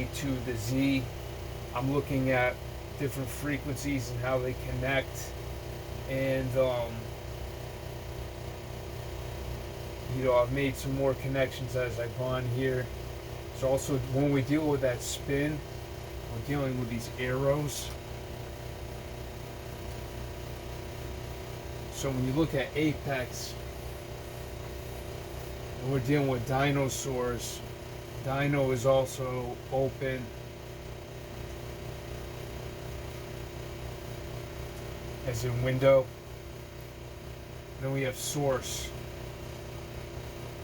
to the Z. I'm looking at different frequencies and how they connect, and I've made some more connections as I've gone here. So also, when we deal with that spin, we're dealing with these arrows. So when you look at apex, and we're dealing with dinosaurs, dino is also open. As in window. Then we have source.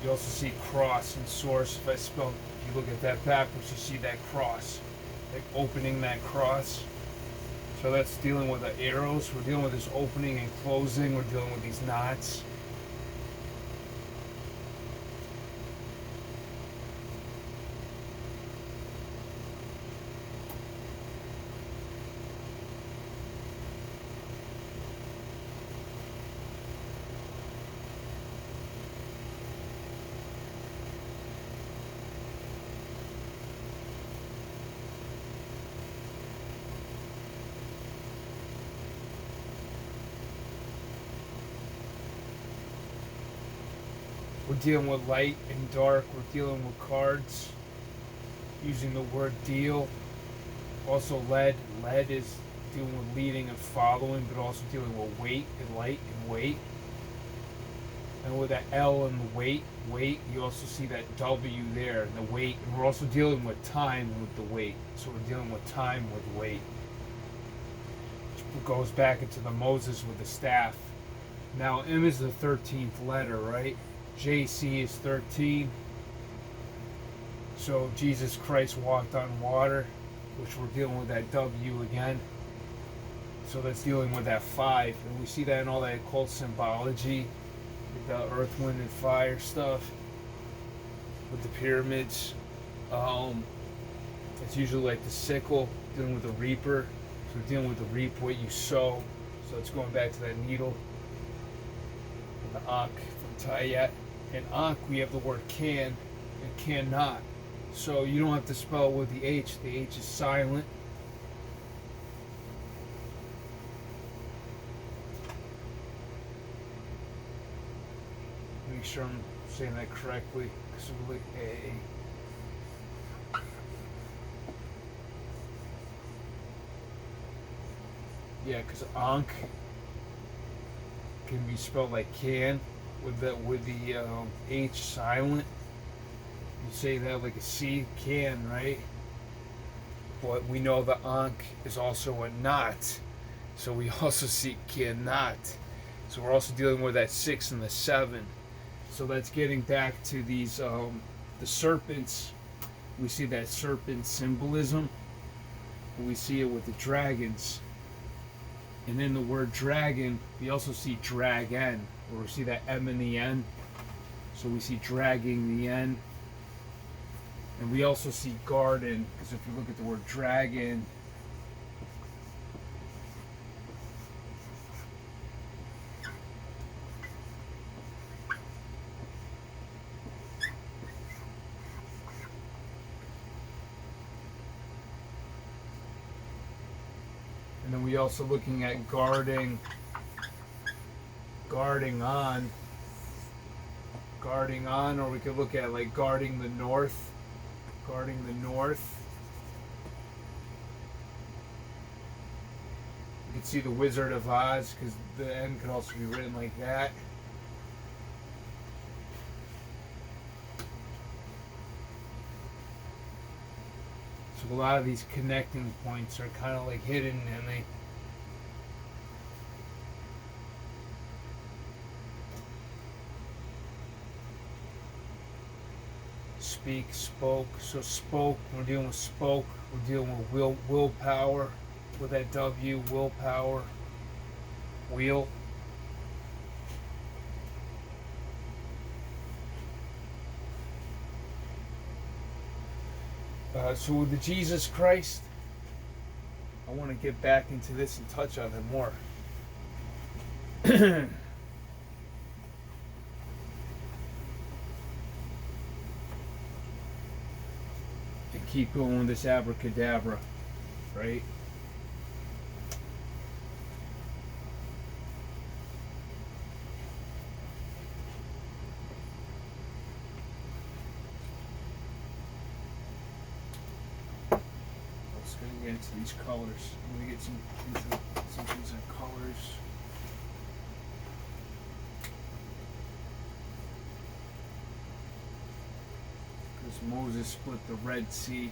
You also see cross and source. If you look at that backwards, you see that cross, like opening that cross. So that's dealing with the arrows. We're dealing with this opening and closing. We're dealing with these knots. We're dealing with light and dark. We're dealing with cards. Using the word deal. Also lead. Lead is dealing with leading and following, but also dealing with weight and light and weight. And with that L and the weight, you also see that W there, and the weight. And we're also dealing with time with the weight. So we're dealing with time with weight. Which goes back into the Moses with the staff. Now M is the 13th letter, right? JC is 13. So Jesus Christ walked on water, which we're dealing with that W again. So that's dealing with that 5. And we see that in all that occult symbology, the earth, wind, and fire stuff with the pyramids. It's usually like the sickle, dealing with the reaper. So we're dealing with the reap what you sow. So it's going back to that needle. And the Ankh from Tayet. In Ankh, we have the word can and cannot. So you don't have to spell it with the H. The H is silent. Make sure I'm saying that correctly. Yeah, because Ankh can be spelled like can with the H silent. You say that like a C, can, right? But we know the Ankh is also a not. So we also see cannot. So we're also dealing with that 6 and the 7. So that's getting back to these, the serpents. We see that serpent symbolism. We see it with the dragons. And in the word dragon, we also see dragon, where we see that M and the N. So we see dragging the N. And we also see garden, because if you look at the word dragon, and then we also looking at guarding on, or we could look at like guarding the north. You can see the Wizard of Oz, because the N could also be written like that. So a lot of these connecting points are kind of like hidden, and they spoke. So spoke, we're dealing with spoke. We're dealing with willpower, with that W, willpower, wheel. So with the Jesus Christ, I want to get back into this and touch on it more. keep going with this abracadabra, right? Let's get into these colors. I'm gonna get some things in colors. Because Moses split the Red Sea.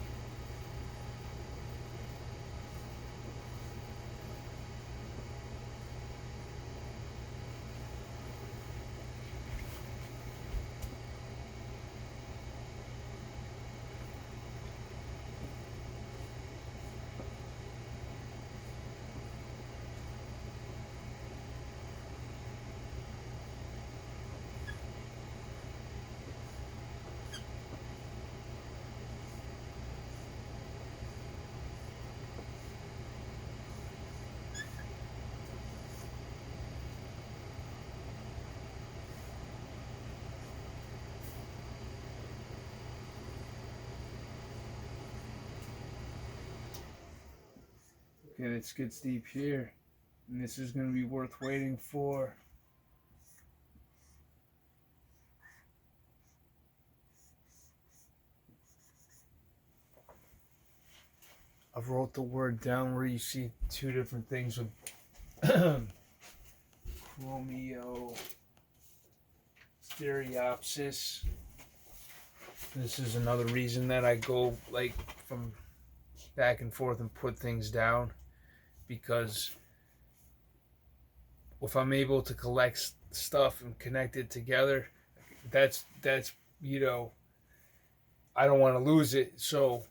Okay, it gets deep here. And this is going to be worth waiting for. I've wrote the word down where you see two different things with chromio stereopsis. This is another reason that I go like from back and forth and put things down, because if I'm able to collect stuff and connect it together, that's you know, I don't want to lose it. So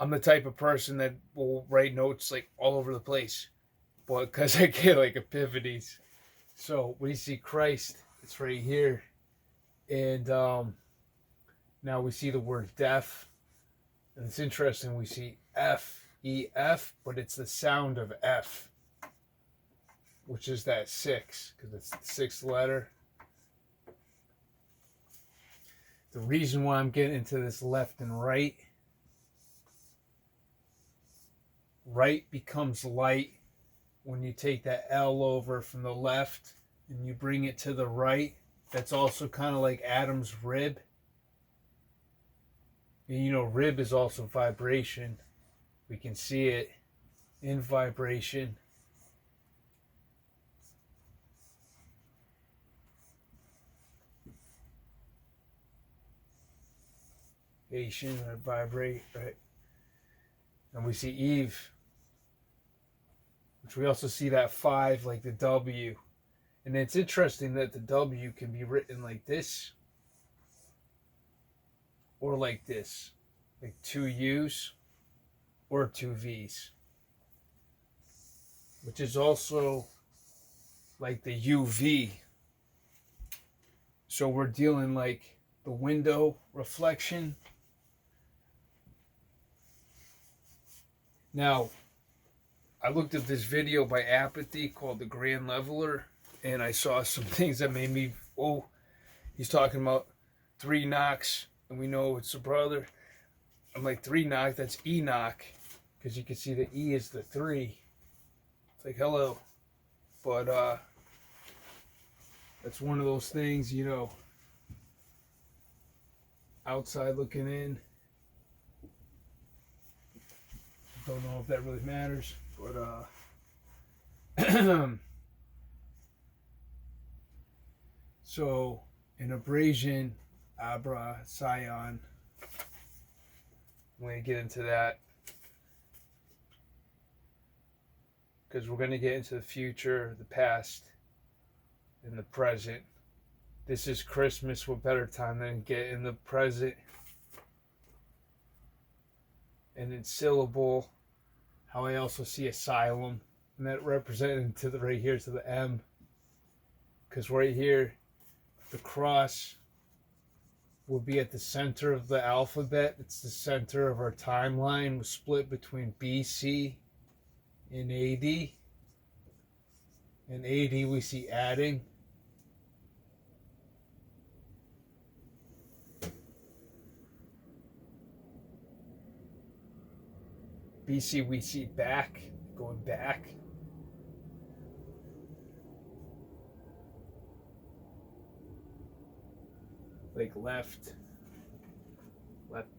I'm the type of person that will write notes like all over the place, but because I get like epiphanies. So when you see Christ, it's right here, and now we see the word deaf, and it's interesting. We see F-E-F, but it's the sound of F, which is that 6, because it's the 6th letter. The reason why I'm getting into this left and right becomes light when you take that L over from the left and you bring it to the right. That's also kind of like Adam's rib. And you know, rib is also vibration. We can see it in vibration. Asian, vibrate, right? And we see Eve, which we also see that 5, like the W. And it's interesting that the W can be written like this or like this, like 2 U's or 2 V's, which is also like the UV. So we're dealing like the window reflection. Now, I looked at this video by Apathy called The Grand Leveler, and I saw some things that made me, oh, he's talking about 3 knocks, and we know it's a brother. I'm like, 3 knock, that's Enoch, because you can see the E is the 3. It's like, hello. But that's one of those things, you know, outside looking in. Don't know if that really matters, but so in abrasion, abra, scion, I'm going to get into that because we're going to get into the future, the past, and the present. This is Christmas. What better time than get in the present? And in syllable, how I also see asylum, and that represented to the right here to the M, because right here the cross will be at the center of the alphabet. It's the center of our timeline. We're split between BC and AD. In AD we see adding. BC we see back, going back. Like left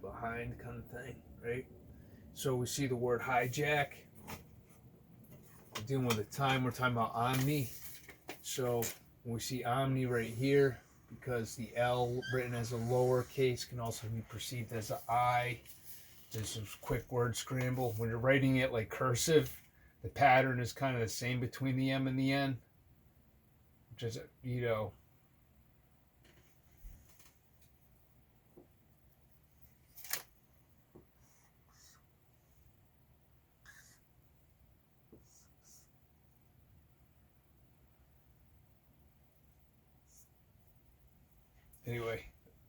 behind kind of thing, right? So we see the word hijack. We're dealing with the time, we're talking about omni. So when we see omni right here, because the L written as a lowercase can also be perceived as an I. Just a quick word scramble. When you're writing it like cursive, the pattern is kind of the same between the M and the N. Which is, you know, anyway,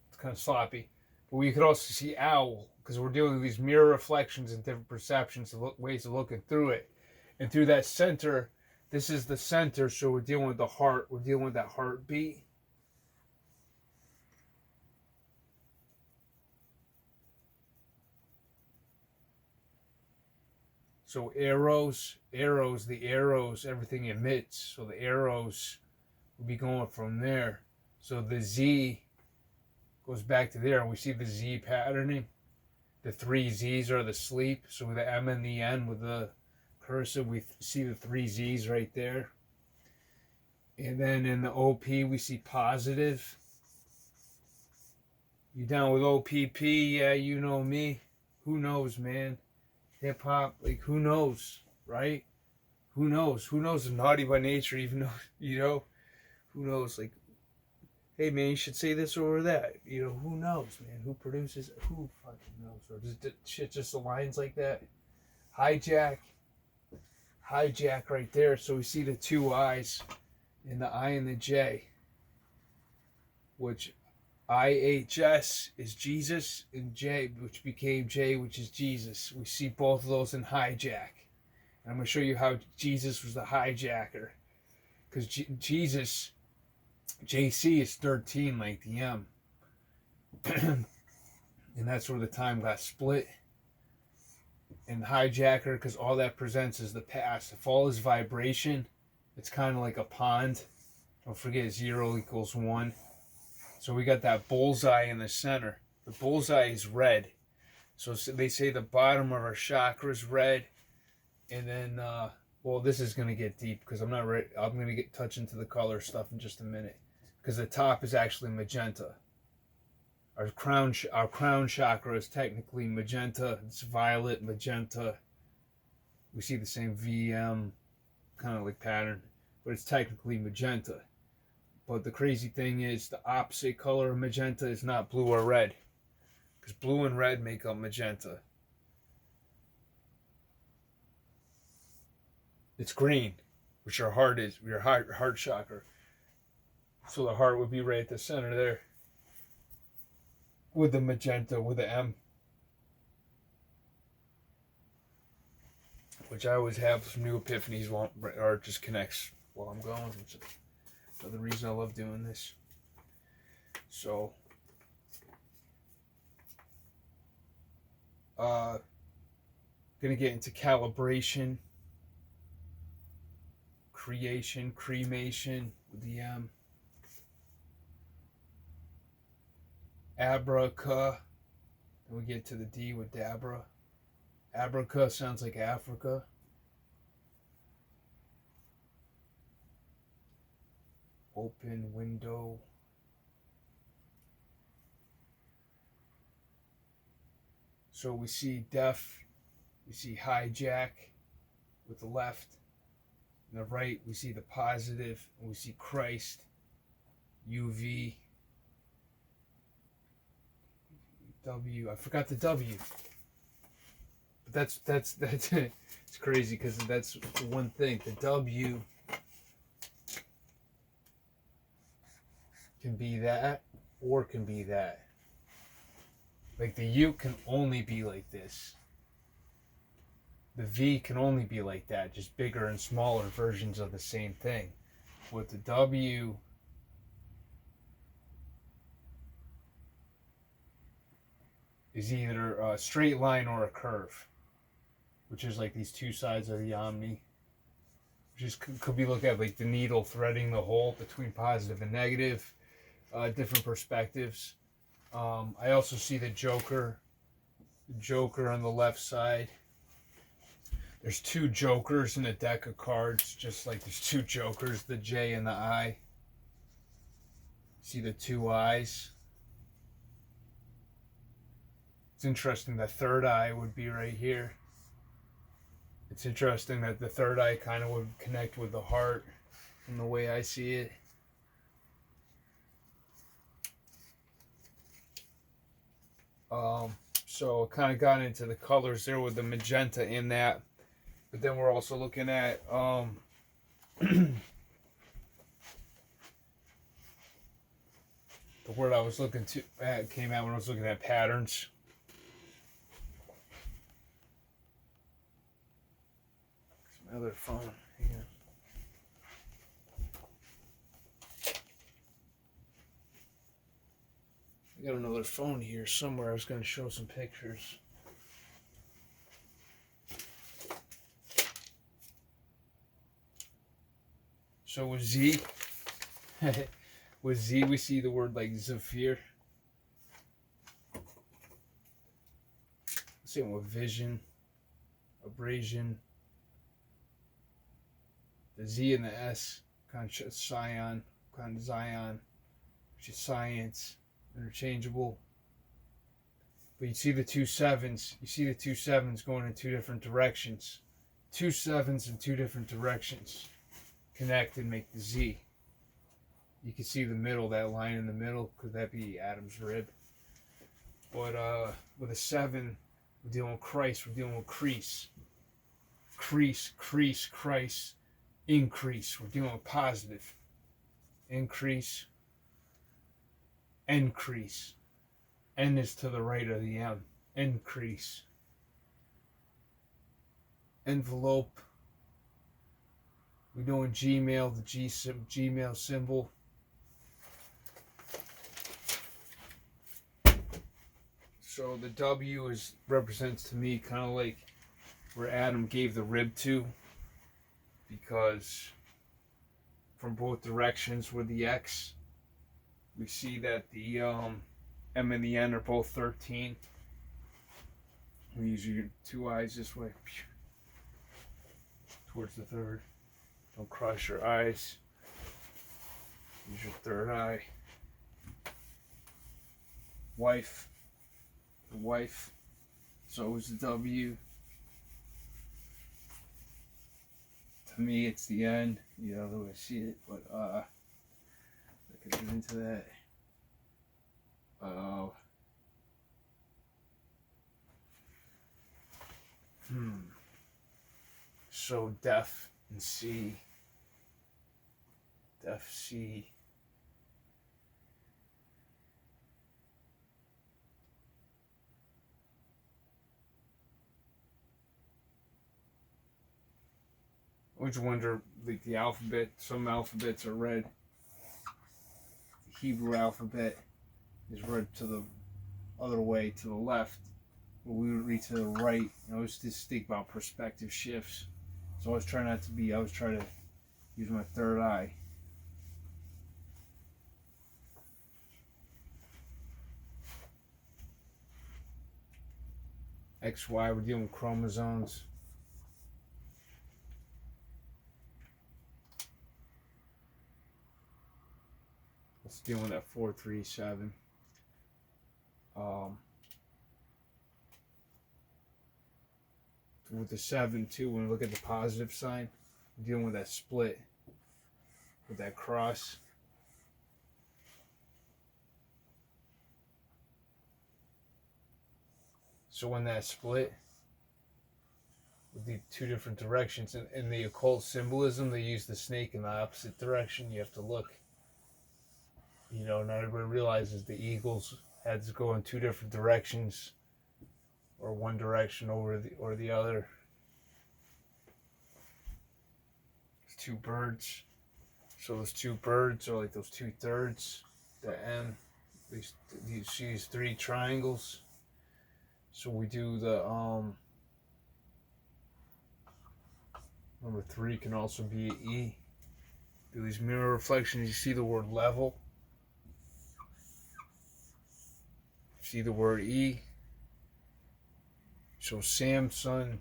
it's kind of sloppy. But we could also see owl, because we're dealing with these mirror reflections and different perceptions, ways of looking through it. And through that center, this is the center, so we're dealing with the heart. We're dealing with that heartbeat. So arrows, everything emits. So the arrows will be going from there. So the Z goes back to there, and we see the Z patterning. The 3 Z's are the sleep. So with the M and the N with the cursor, we see the 3 Z's right there. And then in the OP, we see positive. You down with OPP? Yeah, you know me. Who knows, man? Hip hop, like, who knows, right? Who knows? Who knows if Naughty by Nature even know, you know? Who knows? Like, hey, man, you should say this or that. You know, who knows, man? Who produces it? Who fucking knows? Or does shit just aligns like that? Hijack right there. So we see the 2 I's and the I and the J, which IHS is Jesus, and J, which became J, which is Jesus. We see both of those in hijack. And I'm going to show you how Jesus was the hijacker. Because Jesus, JC is 13 like the M. And that's where the time got split. And hijacker, because all that presents is the past. If all is vibration, it's kind of like a pond. Don't forget 0 equals 1. So we got that bullseye in the center. The bullseye is red. So they say the bottom of our chakra is red. And then, well, this is going to get deep because I'm not ready. I'm going to get touch into the color stuff in just a minute. Because the top is actually magenta. Our crown chakra is technically magenta. It's violet, magenta. We see the same VM kind of like pattern. But it's technically magenta. But the crazy thing is the opposite color of magenta is not blue or red. Because blue and red make up magenta. It's green, which your heart is, your heart chakra. So the heart would be right at the center there. With the magenta, with the M. Which I always have some new epiphanies while, or it just connects while I'm going. Which is another reason I love doing this. So, gonna get into calibration, creation, cremation with the M. Abraca. Then we get to the D with Dabra. Abraca sounds like Africa. Open window. So we see deaf, we see hijack with the left. On the right, we see the positive, and we see Christ, UV, W. I forgot the W. But that's it. It's crazy because that's one thing. The W can be that or can be that. Like the U can only be like this. The V can only be like that, just bigger and smaller versions of the same thing. With the W, is either a straight line or a curve. which is like these two sides of the Omni. Just could be looked at like the needle threading the hole between positive and negative, different perspectives. I also see the Joker on the left side. There's two Jokers in a deck of cards, just like there's two Jokers, the J and the I. See the two eyes. It's interesting, the third eye would be right here. It's interesting that the third eye kind of would connect with the heart from the way I see it. So kind of got into the colors there with the magenta in that. But then we're also looking at the word I was looking at came out when I was looking at patterns. Other phone here. I got another phone here somewhere. I was going to show some pictures. So with Z, with Z we see the word like Zephyr. Same with vision, abrasion. The Z and the S, kind of Zion, which is science, interchangeable. But you see the two sevens. You see the two sevens going in two different directions. Two sevens in two different directions connect and make the Z. You can see the middle, that line in the middle. Could that be Adam's rib? But with a 7, we're dealing with Christ. We're dealing with crease. Crease, Christ. Increase. We're dealing with positive. Increase. Increase. N is to the right of the M. Increase. Envelope. We're doing Gmail, the Gmail symbol. So the W represents to me kind of like where Adam gave the rib to, because from both directions with the X, we see that the M and the N are both 13. We use your two eyes this way towards the third. Don't cross your eyes. Use your third eye. Wife. The wife. So is the W. To me, it's the N. You know the way I see it, but I could get into that. So deaf and C. Deaf C. I always wonder, like the alphabet, some alphabets are read. The Hebrew alphabet is read to the other way, to the left. But we would read to the right. I always just think about perspective shifts. So I was trying not to be, I was trying to use my third eye. XY, we're dealing with chromosomes. Let's deal with that 437. With the 7 too, when we look at the positive sign, we're dealing with that split, with that cross. So when that split, with the two different directions, in the occult symbolism, they use the snake in the opposite direction. You have to look. You know, not everybody realizes the eagle's heads go in two different directions, or one direction or the other. There's two birds. So those two birds are like those 2/3. The M. You see these 3 triangles. So we do the Number 3 can also be an E. Do these mirror reflections, you see the word level. See the word E. So Samson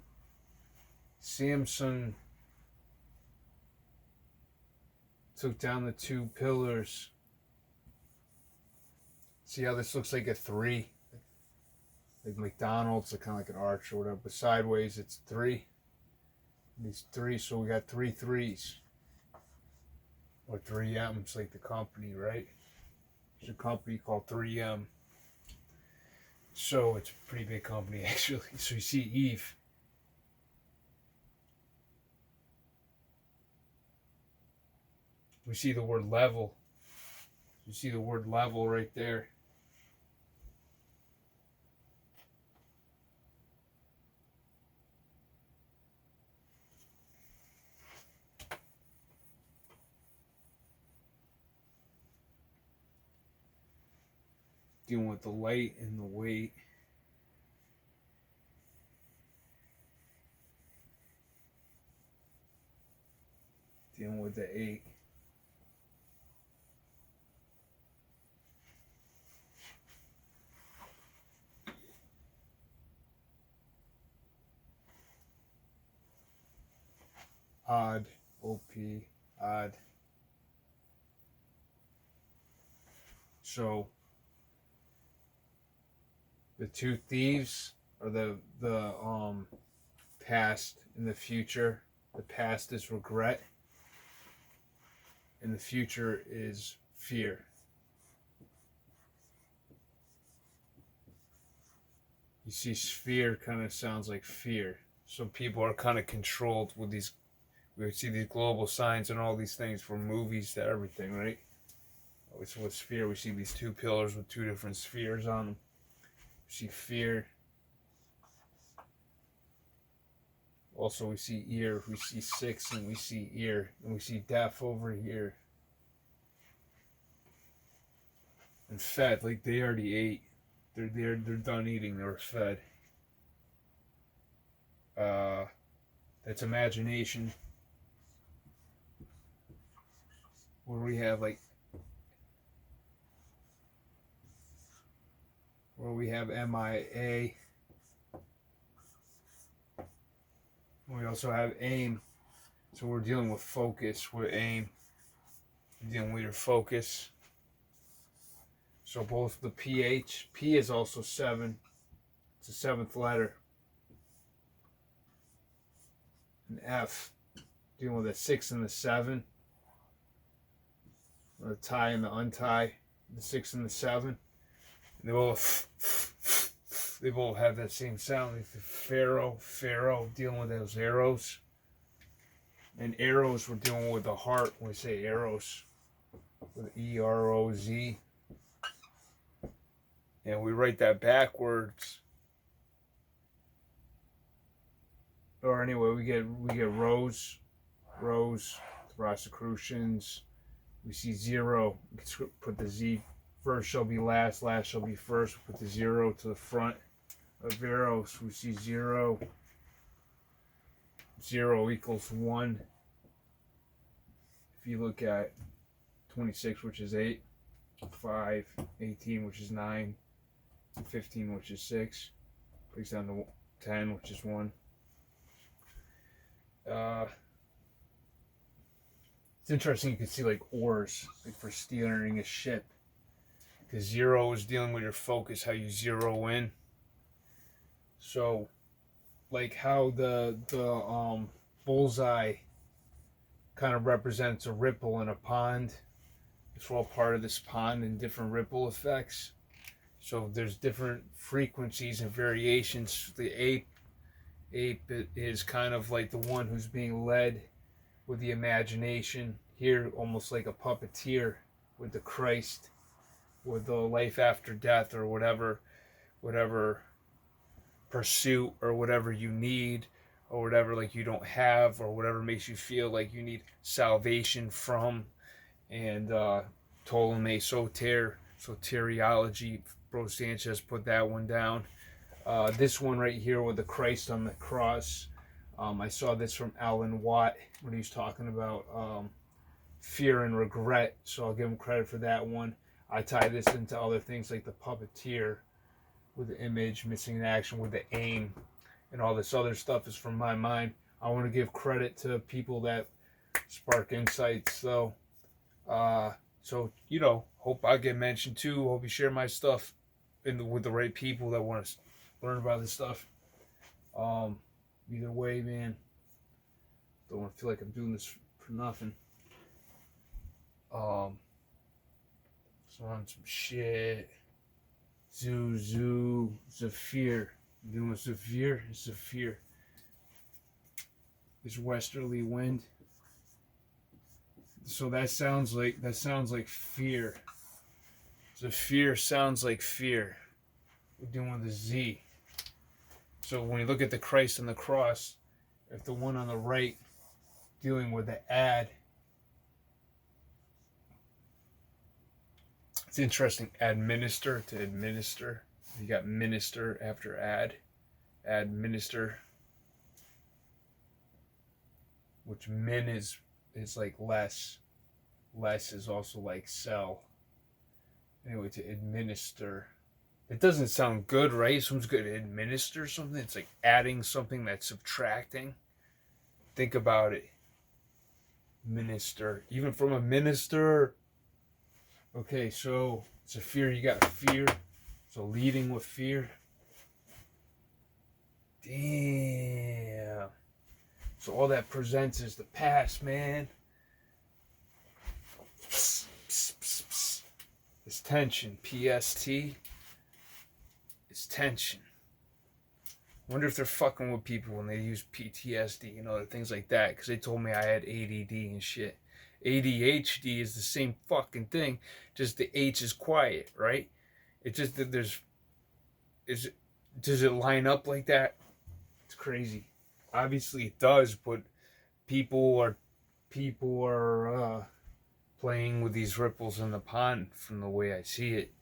took down the 2 pillars. See how this looks like a 3? Like McDonald's, like kind of like an arch or whatever, but sideways it's 3. These 3, so we got 3 3s. Or 3M's, like the company, right? There's a company called 3M. So it's a pretty big company, actually. So you see Eve. We see the word level. You see the word level right there. Dealing with the light and the weight. Dealing with the 8. Odd, OP, odd. So the 2 thieves are the past and the future. The past is regret, and the future is fear. You see, sphere kind of sounds like fear. So people are kind of controlled with these. We see these global signs and all these things from movies to everything, right? So with sphere, we see these 2 pillars with 2 different spheres on them. We see fear. Also, we see ear. We see 6, and we see ear, and we see death over here. And fed, like they already ate. They're done eating. They were fed. That's imagination. Where we have MIA. We also have aim. So we're dealing with focus with aim. We're dealing with your focus. So both the PH, P is also 7. It's the 7th letter. And F, dealing with the 6 and the 7. The tie and the untie, the 6 and the 7. And they both have that same sound. Like the Pharaoh, dealing with those arrows. And arrows, we're dealing with the heart when we say arrows. With EROZ. And we write that backwards. Or anyway, we get rows, Rosicrucians. We see 0. Put the Z. First shall be last, last shall be first. Put the 0 to the front of arrows. We see 0. 0 equals 1. If you look at 26, which is 8, 5, 18, which is 9, 15, which is 6, breaks down to 10, which is 1. It's interesting. You can see like oars, like for steering a ship. Because 0 is dealing with your focus, how you zero in. So, like how the bullseye kind of represents a ripple in a pond. It's all part of this pond and different ripple effects. So there's different frequencies and variations. The ape is kind of like the one who's being led with the imagination. Here, almost like a puppeteer with the Christ, with the life after death, or whatever pursuit or whatever you need, or whatever like you don't have, or whatever makes you feel like you need salvation from. And Ptolemy soteriology, Bro Sanchez put that one down. This one right here with the Christ on the cross, I saw this from Alan Watt when he was talking about fear and regret, so I'll give him credit for that one. I tie this into other things like the puppeteer with the image, missing in action with the aim, and all this other stuff is from my mind. I want to give credit to people that spark insights, though. So, you know, hope I get mentioned too. Hope you share my stuff with the right people that want to learn about this stuff. Either way, man, don't want to feel like I'm doing this for nothing. So on some shit. Zephyr. Doing Zephyr. This westerly wind. So that sounds like fear. Zephyr sounds like fear. We're doing the Z. So when you look at the Christ on the cross, if the one on the right dealing with the ad, it's interesting. Administer to administer. You got minister after ad. Administer. Which min is like less. Less is also like sell. Anyway, to administer. It doesn't sound good, right? Someone's going to administer something. It's like adding something that's subtracting. Think about it. Minister. Even from a minister. Okay, so it's a fear. You got fear. So leading with fear. Damn. So all that presents is the past, man. Psst, psst, psst, psst. This tension. PST. It's tension. Wonder if they're fucking with people when they use PTSD and other things like that. Because they told me I had ADD and shit. ADHD is the same fucking thing. Just the H is quiet, right? It's just that does it line up like that? It's crazy. Obviously it does, but people are playing with these ripples in the pond from the way I see it.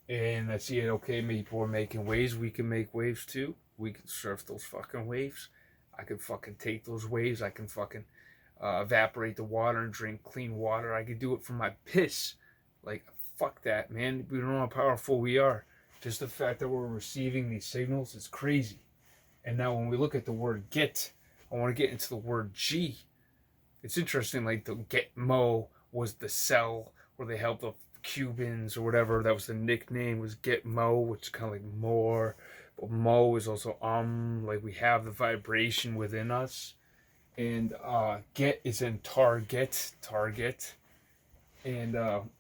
And I see it, okay, people are making waves. We can make waves too. We can surf those fucking waves. I can fucking take those waves. I can fucking evaporate the water and drink clean water. I could do it from my piss. Like, fuck that, man. We don't know how powerful we are. Just the fact that we're receiving these signals is crazy. And now when we look at the word get, I want to get into the word G. It's interesting, like the get mo was the cell where they helped the Cubans or whatever. That was the nickname, was get mo, which is kind of like more. But mo is also like we have the vibration within us. And get is in target. And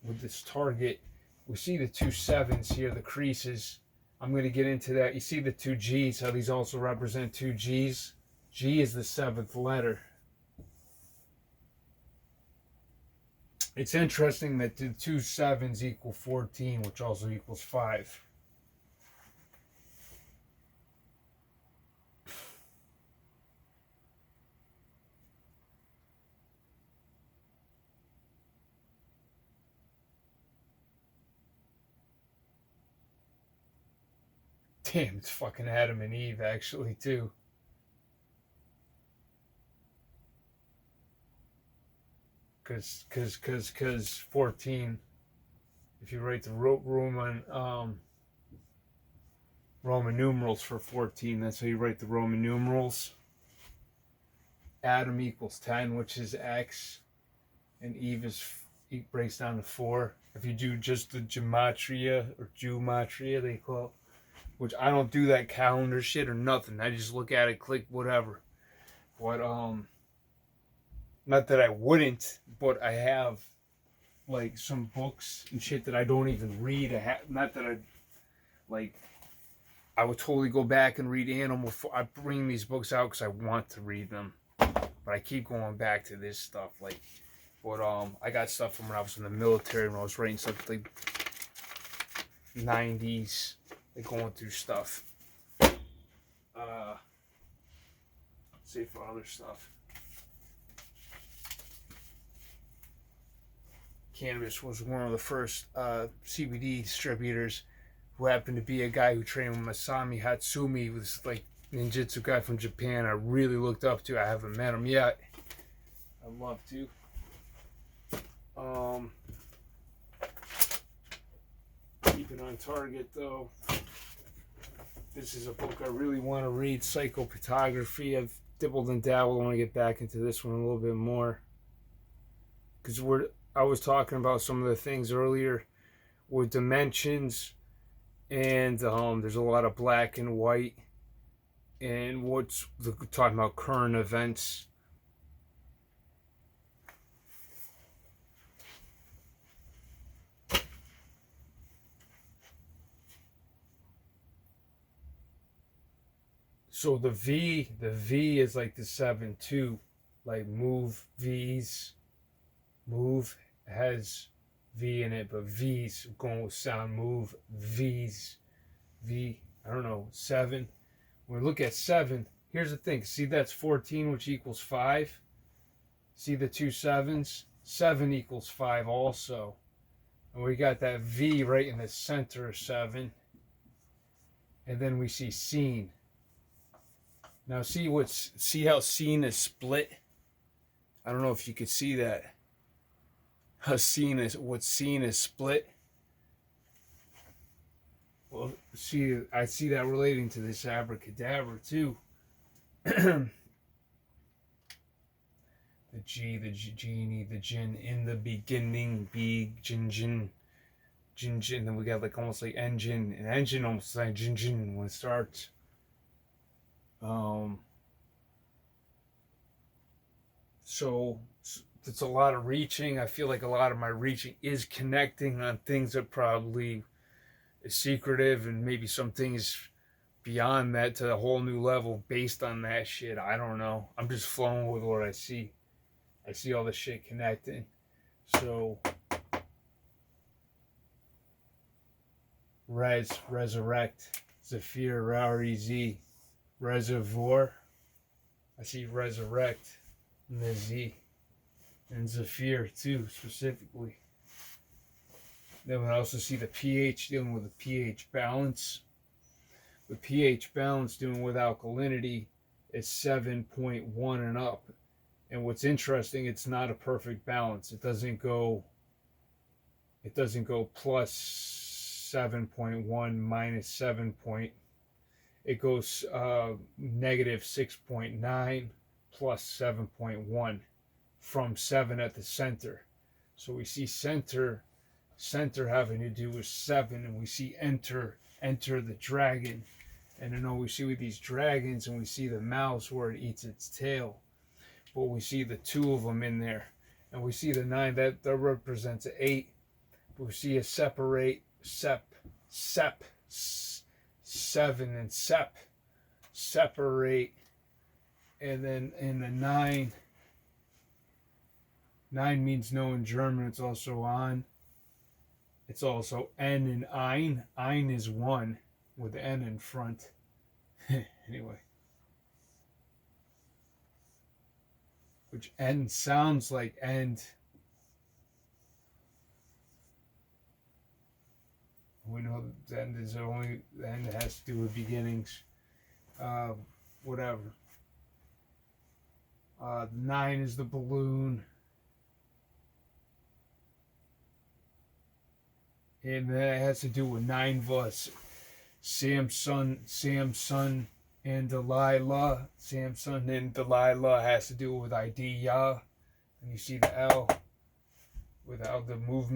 with this target, we see the 2 7s here, the creases. I'm going to get into that. You see the 2 G's, how these also represent 2 G's. G is the 7th letter. It's interesting that the 2 7s equal 14, which also equals 5. Damn, it's fucking Adam and Eve, actually, too. Because 14, if you write the Roman numerals for 14, that's how you write the Roman numerals. Adam equals 10, which is X, and Eve breaks down to 4. If you do just the gematria, or gematria, they call it, which I don't do that calendar shit or nothing. I just look at it, click, whatever. But, not that I wouldn't, but I have, like, some books and shit that I don't even read. Not that I would totally go back and read Animal. I bring these books out because I want to read them. But I keep going back to this stuff, like, but, I got stuff from when I was in the military, when I was writing stuff, like, 90s, like, going through stuff. Say for other stuff. Cannabis was one of the first CBD distributors who happened to be a guy who trained with Masami Hatsumi, who was like ninjutsu guy from Japan. I really looked up to. I haven't met him yet. I'd love to. Keep it on target though. This is a book I really want to read, Psychophotography. I've dibbled and dabbled. I want to get back into this one a little bit more. Because I was talking about some of the things earlier with dimensions, and there's a lot of black and white, and talking about current events. So the V is like the 7 too, like move V's. Move has V in it, but V's going with sound. Move V's. V, I don't know, 7. When we look at 7, here's the thing. See, that's 14, which equals 5. See the 2 7s? 7 equals 5 also. And we got that V right in the center of 7. And then we see seen. Now see how seen is split? I don't know if you could see that. What's seen is split. Well, see, I see that relating to this abracadabra too. The G, the genie, the jinn, in the beginning, jin, and then we got like almost like engine, and engine almost like jin when it starts. So it's a lot of reaching. I feel like a lot of my reaching is connecting on things that probably is secretive, and maybe some things beyond that to a whole new level based on that shit. I don't know. I'm just flowing with what I see. I see all this shit connecting. So resurrect, Zephyr, R-E-Z, reservoir. I see resurrect in the Z, and Zephyr too specifically. Then we also see the pH dealing with the pH balance. The pH balance dealing with alkalinity is 7.1 and up. And what's interesting, it's not a perfect balance. It doesn't go plus 7.1 minus 7. It goes negative 6.9 plus 7.1 from 7 at the center. So we see center having to do with 7, and we see enter the dragon. And then we see with these dragons, and we see the mouse where it eats its tail. But we see the 2 of them in there. And we see the 9, that represents an 8. But we see a separate, sep, 7 and separate. And then in the 9 means no in German. It's also on. It's also N and ein. Ein is 1 with N in front. Anyway. Which N sounds like end. We know the end is the end that has to do with beginnings. Whatever. 9 is the balloon. And that has to do with 9 of us. Samson and Delilah. Samson and Delilah has to do with idea. And you see the L without the movement.